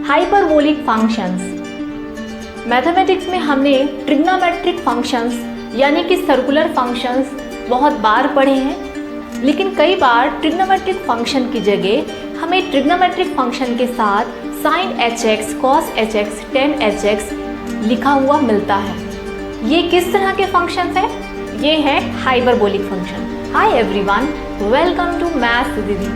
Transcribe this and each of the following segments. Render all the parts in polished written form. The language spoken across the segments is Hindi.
Hyperbolic functions. मैथमेटिक्स में हमने ट्रिग्नोमेट्रिक फंक्शंस यानी कि सर्कुलर फंक्शंस बहुत बार पढ़े हैं, लेकिन कई बार ट्रिग्नोमेट्रिक फंक्शन की जगह हमें ट्रिग्नोमेट्रिक फंक्शन के साथ sin hx, cos hx, tan hx लिखा हुआ मिलता है। ये किस तरह के फंक्शंस हैं? ये है hyperbolic function. Hi everyone, welcome to maths दीदी।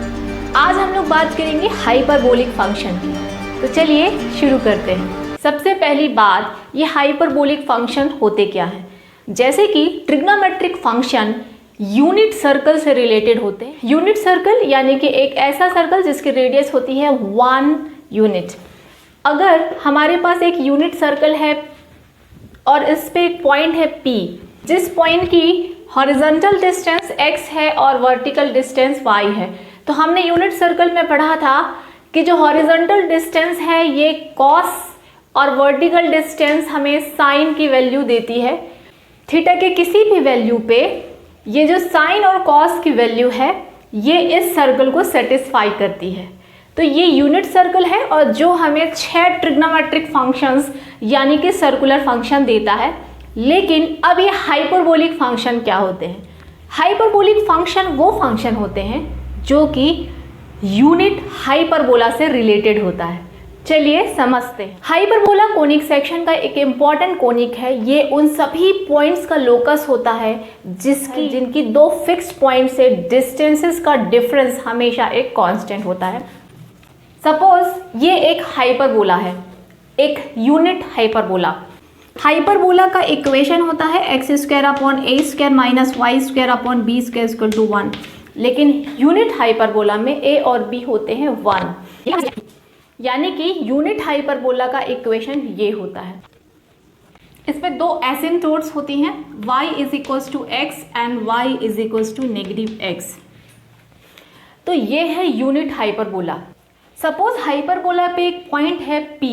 आज हम लोग बात करेंगे हाइपरबोलिक फंक्शन की। तो चलिए शुरू करते हैं। सबसे पहली बात, ये हाइपरबोलिक फंक्शन होते क्या हैं? जैसे कि ट्रिग्नोमेट्रिक फंक्शन यूनिट सर्कल से रिलेटेड होते हैं। यूनिट सर्कल यानी कि एक ऐसा सर्कल जिसकी रेडियस होती है 1 यूनिट। अगर हमारे पास एक यूनिट सर्कल है और इस पे एक पॉइंट है P, जिस पॉइंट की हॉरिजॉन्टल डिस्टेंस x है और वर्टिकल डिस्टेंस y है, तो हमने यूनिट सर्कल में पढ़ा था कि जो हॉरिजॉन्टल डिस्टेंस है ये cos और वर्टिकल डिस्टेंस हमें साइन की वैल्यू देती है। थीटा के किसी भी वैल्यू पे ये जो साइन और कॉस की वैल्यू है ये इस सर्कल को सेटिस्फाई करती है। तो ये यूनिट सर्कल है और जो हमें 6 ट्रिग्नोमेट्रिक फंक्शंस यानी कि सर्कुलर फंक्शन देता है। लेकिन अब ये हाइपरबोलिक फंक्शन क्या होते हैं? हाइपरबोलिक फंक्शन वो फंक्शन होते हैं जो कि यूनिट हाइपरबोला से रिलेटेड होता है। चलिए समझते हैं। हाइपरबोला कोनिक सेक्शन का एक इम्पॉर्टेंट कोनिक है। ये उन सभी पॉइंट्स का लोकस होता है जिनकी दो फिक्स्ड पॉइंट से डिस्टेंसेस का डिफरेंस हमेशा एक कांस्टेंट होता है। सपोज ये एक हाइपरबोला है, एक यूनिट हाइपरबोला। हाइपरबोला का इक्वेशन होता है x² - y² - b²=1। लेकिन यूनिट हाइपरबोला में a और b होते हैं 1, यानी कि यूनिट हाइपरबोला का इक्वेशन ये होता है। इसमें दो एसिम्प्टोट्स होती हैं, y = x and y = -x। तो ये है यूनिट हाइपरबोला। सपोज हाइपरबोला पे एक पॉइंट है P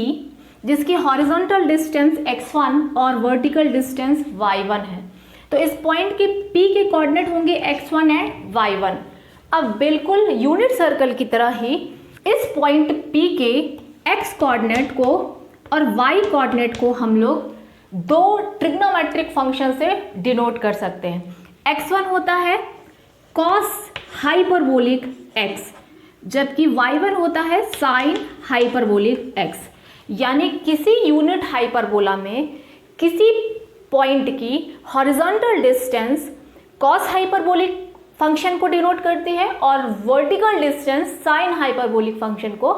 जिसकी हॉरिजॉन्टल डिस्टेंस x1 और वर्टिकल डिस्टेंस y1 है। तो इस पॉइंट के P के कोऑर्डिनेट होंगे x1 एंड y1। अब बिल्कुल यूनिट सर्कल की तरह ही इस पॉइंट P के x कोऑर्डिनेट को और y कोऑर्डिनेट को हम लोग दो ट्रिग्नोमेट्रिक फंक्शन से डिनोट कर सकते हैं। x1 होता है cos हाइपरबोलिक x, जबकि y1 होता है sin हाइपरबोलिक x। यानी किसी यूनिट हाइपरबोला में किसी पॉइंट की horizontal distance cos hyperbolic function को डिनोट करती है और vertical distance sign hyperbolic function को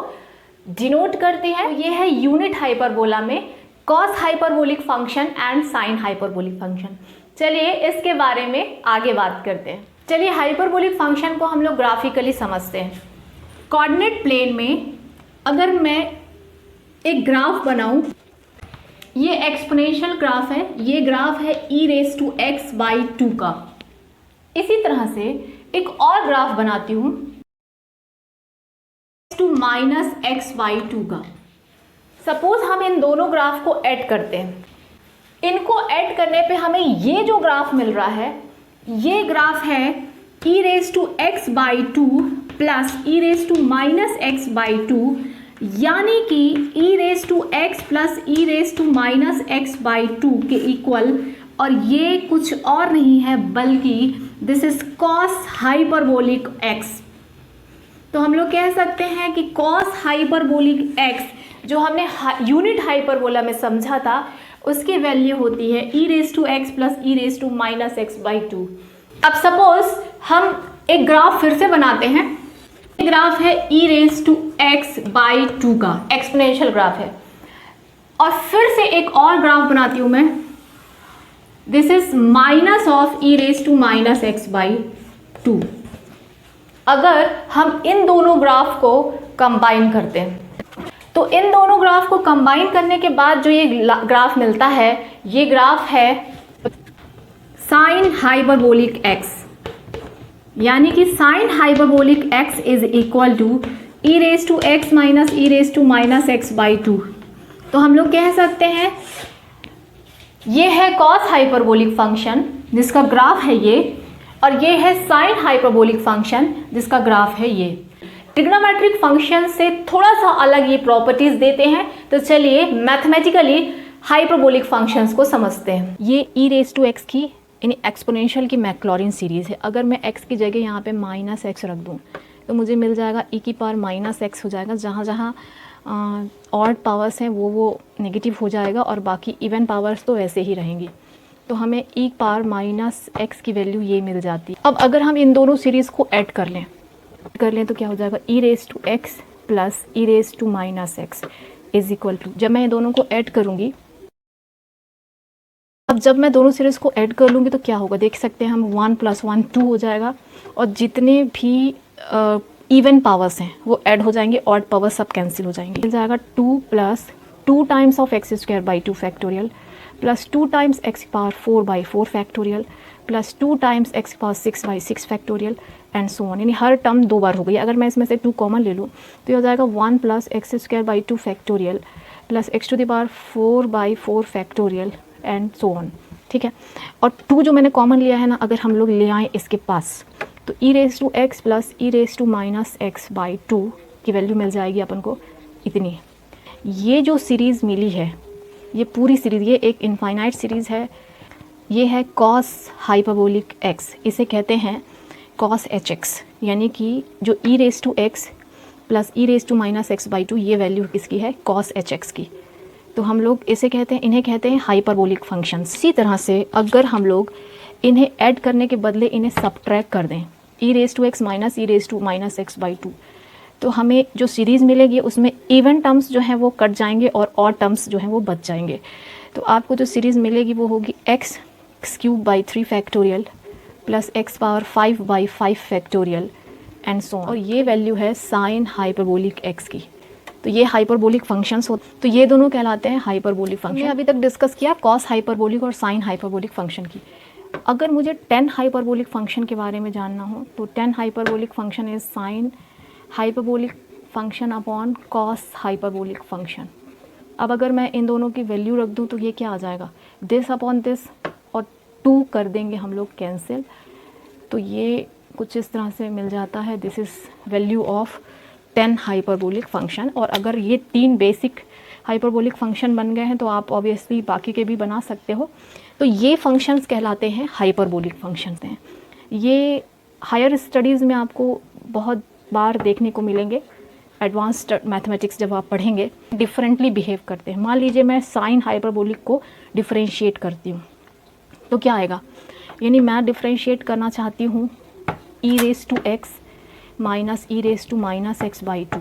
डिनोट करती है। ये है यूनिट हाइपरबोला में cos hyperbolic function and sign hyperbolic function. चलिए इसके बारे में आगे बात करते हैं। चलिए हाइपरबोलिक फंक्शन को हम लोग ग्राफिकली समझते हैं। कोऑर्डिनेट प्लेन में अगर मैं एक ग्राफ बनाऊं, ये एक्सपोनेंशियल ग्राफ है, ये ग्राफ है e⁻x/2 का। इसी तरह से एक और ग्राफ बनाती हूँ -x/2 का। सपोज हम इन दोनों ग्राफ को ऐड करते हैं। इनको ऐड करने पे हमें ये जो ग्राफ मिल रहा है, ये ग्राफ है e⁻x/2 प्लस e⁻x/2, यानी कि e⁻x प्लस e⁻x/2 के इक्वल। और ये कुछ और नहीं है बल्कि this is cos hyperbolic x। तो हम लोग कह सकते हैं कि cos हाइपरबोलिक x जो हमने यूनिट हाइपरबोला में समझा था उसकी वैल्यू होती है e⁻x प्लस e⁻x/2। अब सपोज हम एक ग्राफ फिर से बनाते हैं। ग्राफ है e⁻x/2 का, एक्सपोनेंशियल ग्राफ है। और फिर से एक और ग्राफ बनाती हूं मैं, दिस इज -e⁻x/2। अगर हम इन दोनों ग्राफ को कंबाइन करते हैं तो इन दोनों ग्राफ को कंबाइन करने के बाद जो ये ग्राफ मिलता है, ये ग्राफ है साइन हाइपरबोलिक x, यानी कि sine hyperbolic x is equal to e⁻x - e⁻x/2। तो हम लोग कह सकते हैं ये है cos हाइपरबोलिक फंक्शन जिसका ग्राफ है ये, और ये है साइन हाइपरबोलिक फंक्शन जिसका ग्राफ है ये। ट्रिग्नोमेट्रिक फंक्शन से थोड़ा सा अलग ये प्रॉपर्टीज देते हैं। तो चलिए मैथमेटिकली हाइपरबोलिक फंक्शंस को समझते हैं। ये e रेज टू एक्स की यानी एक्सपोनेंशियल की मैक्लॉरिन सीरीज़ है। अगर मैं x की जगह यहाँ पे माइनस एक्स रख दूँ तो मुझे मिल जाएगा e की पावर माइनस एक्स हो जाएगा। जहाँ जहाँ ऑड पावर्स हैं वो नेगेटिव हो जाएगा और बाकी इवन पावर्स तो वैसे ही रहेंगी। तो हमें e पावर माइनस एक्स की वैल्यू ये मिल जाती है। अब अगर हम इन दोनों सीरीज़ को ऐड कर लें तो क्या हो जाएगा, e raise to x plus e raise to minus x is equal to, जब मैं दोनों को ऐड करूँगी, अब जब मैं दोनों सीरीज़ को ऐड कर लूँगी तो क्या होगा, देख सकते हैं हम 1 + 1 2 हो जाएगा और जितने भी इवन पावर्स हैं वो ऐड हो जाएंगे, ऑड पावर सब कैंसिल हो जाएंगे। मिल जाएगा 2 + 2 times of x² / 2 factorial plus 2 times x⁴ / 4 factorial plus 2 times x⁶ / 6 factorial and so on. यानी हर टर्म 2 बार हो गई। अगर मैं इसमें से 2 कॉमन ले लूँ तो ये हो जाएगा 1 + x² / 2 factorial plus x⁴ / 4 factorial and so on. ठीक है, और 2 जो मैंने कॉमन लिया है ना, अगर हम लोग ले आएँ इसके पास तो e raise to x plus e raise to minus x by 2 की वैल्यू मिल जाएगी अपन को इतनी। ये जो सीरीज़ मिली है, ये पूरी सीरीज़, ये एक इनफाइनाइट सीरीज़ है। ये है कॉस हाइपरबोलिक x, इसे कहते हैं कॉस hx, यानी कि जो e raise to x plus e raise to minus x by 2 ये वैल्यू किसकी है, कॉस hx की। तो हम लोग इसे कहते हैं, इन्हें कहते हैं हाइपरबोलिक फंक्शंस। इसी तरह से अगर हम लोग इन्हें ऐड करने के बदले इन्हें सबट्रैक्ट कर दें, e raise to x minus e raise to minus x by 2, तो हमें जो सीरीज़ मिलेगी उसमें इवन टर्म्स जो हैं वो कट जाएंगे और ऑड टर्म्स जो हैं वो बच जाएंगे। तो आपको जो सीरीज़ मिलेगी वो होगी x³ / 3 factorial plus x⁵ / 5 factorial and so on. और ये वैल्यू है साइन हाइपरबोलिक x की। तो ये हाइपरबोलिक फंक्शंस हो, तो ये दोनों कहलाते हैं हाइपरबोलिक फंक्शन। अभी तक डिस्कस किया कॉस हाइपरबोलिक और साइन हाइपरबोलिक फंक्शन की। अगर मुझे tan हाइपरबोलिक फंक्शन के बारे में जानना हो तो tan hyperbolic function is sine hyperbolic function upon cos hyperbolic function. अब अगर मैं इन दोनों की वैल्यू रख दूं तो ये क्या आ जाएगा, दिस अपॉन दिस, और 2 कर देंगे हम लोग कैंसिल, तो ये कुछ इस तरह से मिल जाता है। This is value of tan hyperbolic function. और अगर ये 3 बेसिक हाइपरबोलिक फंक्शन बन गए हैं तो आप ऑब्वियसली बाकी के भी बना सकते हो। तो ये फंक्शंस कहलाते हैं हाइपरबोलिक फंक्शंस हैं। ये हायर स्टडीज़ में आपको बहुत बार देखने को मिलेंगे। एडवांस्ड मैथमेटिक्स जब आप पढ़ेंगे डिफरेंटली बिहेव करते हैं। मान लीजिए मैं साइन हाइपरबोलिक को डिफरेंशिएट करती हूँ तो क्या आएगा, यानी मैं डिफरेंशिएट करना चाहती हूँ e raise to x minus e raise to minus x by 2।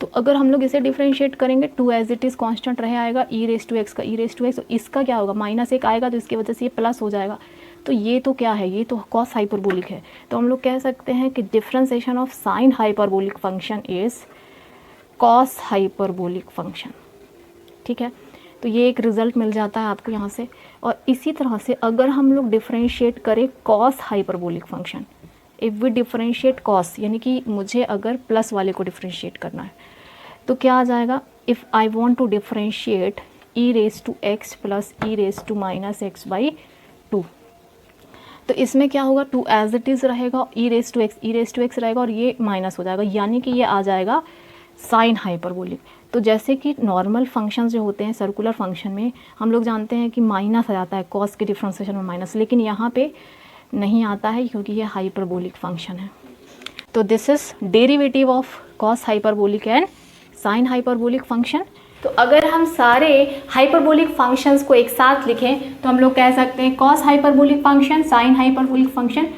तो अगर हम लोग इसे डिफरेंशिएट करेंगे 2 एज इट इज़ कांस्टेंट रह आएगा, e रेज टू एक्स का e रेज टू एक्स, तो इसका क्या होगा, -1 आएगा, तो इसकी वजह से ये प्लस हो जाएगा। तो ये तो क्या है, ये तो कॉस हाइपरबोलिक है। तो हम लोग कह सकते हैं कि differentiation of sine hyperbolic function is cos hyperbolic function. ठीक है, तो ये एक रिज़ल्ट मिल जाता है आपको यहाँ से। और इसी तरह से अगर हम लोग डिफरेंशिएट करें cos hyperbolic function, if we differentiate cos, यानी कि मुझे अगर प्लस वाले को डिफरेंशिएट करना है तो क्या आ जाएगा, if I want to differentiate e raise to x plus e raise to minus x by 2, तो इसमें क्या होगा, 2 एज इट इज़ रहेगा, e रेज टू एक्स रहेगा और ये माइनस हो जाएगा, यानी कि ये आ जाएगा साइन हाइपरबोलिक। तो जैसे कि नॉर्मल फंक्शन जो होते हैं सर्कुलर फंक्शन में हम लोग जानते हैं कि माइनस आ जाता है कॉस के डिफरेंशिएशन में माइनस, लेकिन यहाँ पे नहीं आता है क्योंकि ये हाइपरबोलिक फंक्शन है। तो this is derivative of cos hyperbolic and sign hyperbolic function. तो अगर हम सारे हाइपरबोलिक फंक्शंस को एक साथ लिखें तो हम लोग कह सकते हैं cos hyperbolic function, sine hyperbolic function,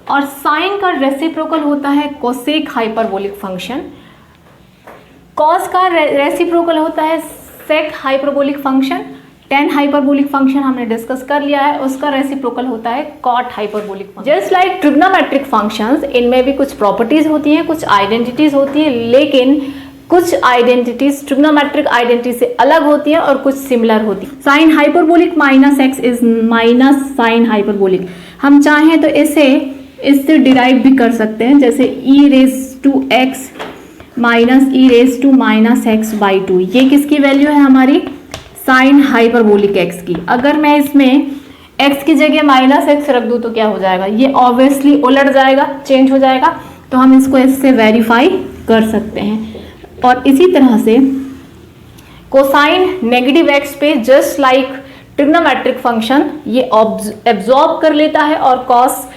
और साइन का रेसिप्रोकल होता है कोसेक हाइपरबोलिक फंक्शन, कॉस का रेसिप्रोकल होता है sec hyperbolic function, tan hyperbolic function हमने डिस्कस कर लिया है, उसका रेसिप्रोकल होता है cot hyperbolic function. Just like trigonometric functions, इनमें भी कुछ प्रॉपर्टीज होती हैं, कुछ आइडेंटिटीज होती हैं, लेकिन कुछ आइडेंटिटीज ट्रिग्नोमेट्रिक आइडेंटिटी से अलग होती हैं और कुछ सिमिलर होती हैं। Sine hyperbolic minus x is minus sine hyperbolic. हम चाहें तो इससे डिराइव भी कर सकते हैं, जैसे e raise to x minus e raise to minus x by 2। ये किसकी वैल्यू है, हमारी साइन हाइपरबोलिक x की। अगर मैं इसमें x की जगह -x रख दूँ तो क्या हो जाएगा, ये ऑब्वियसली उलट जाएगा, चेंज हो जाएगा। तो हम इसको इससे वेरीफाई कर सकते हैं। और इसी तरह से कोसाइन नेगेटिव एक्स पे जस्ट लाइक ट्रिग्नोमेट्रिक फंक्शन ये एब्जॉर्ब कर लेता है, और cos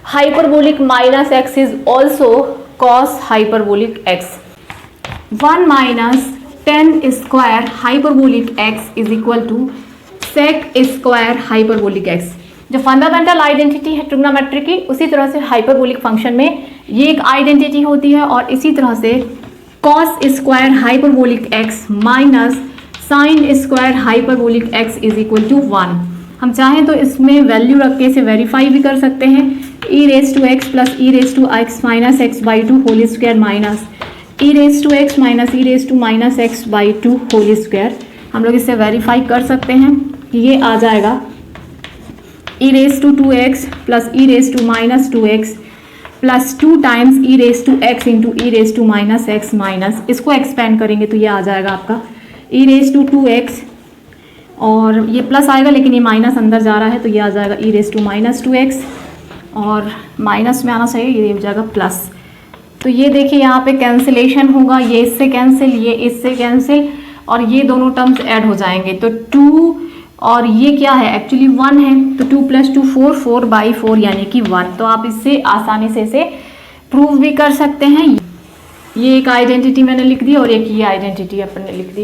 hyperbolic minus x is also cos hyperbolic x. 1 minus tan square hyperbolic x is equal to sec square hyperbolic x. जो फंडामेंटल आइडेंटिटी है ट्रिग्नोमेट्री की, उसी तरह से हाइपरबोलिक फंक्शन में ये एक आइडेंटिटी होती है। और इसी तरह से cos square hyperbolic x minus sine square hyperbolic x is equal to 1। हम चाहें तो इसमें वैल्यू रख के इसे वेरीफाई भी कर सकते हैं। E raise to x plus E raise to x minus x by two whole square minus E raise to x minus E raise to minus x by two whole square. हम लोग इसे वेरीफाई कर सकते हैं। ये आ जाएगा E raise to 2x plus E raise to minus 2x plus 2 times E raise to X into E raise to minus X minus, इसको एक्सपेंड करेंगे तो ये आ जाएगा आपका ई रेस टू 2x, और ये प्लस आएगा लेकिन ये माइनस अंदर जा रहा है तो ये आ जाएगा E raise to minus 2x, और माइनस में आना चाहिए, ये हो जाएगा प्लस। तो ये देखिए यहाँ पे कैंसिलेशन होगा, ये इससे कैंसिल, ये इससे कैंसिल, और ये दोनों टर्म्स ऐड हो जाएंगे। तो 2 और ये क्या है, एक्चुअली 1 है, तो 2 + 2 4, 4/4 यानी कि 1। तो आप इससे आसानी से इसे प्रूव भी कर सकते हैं। ये एक आइडेंटिटी मैंने लिख दी और एक ये आइडेंटिटी अपन ने लिख दी।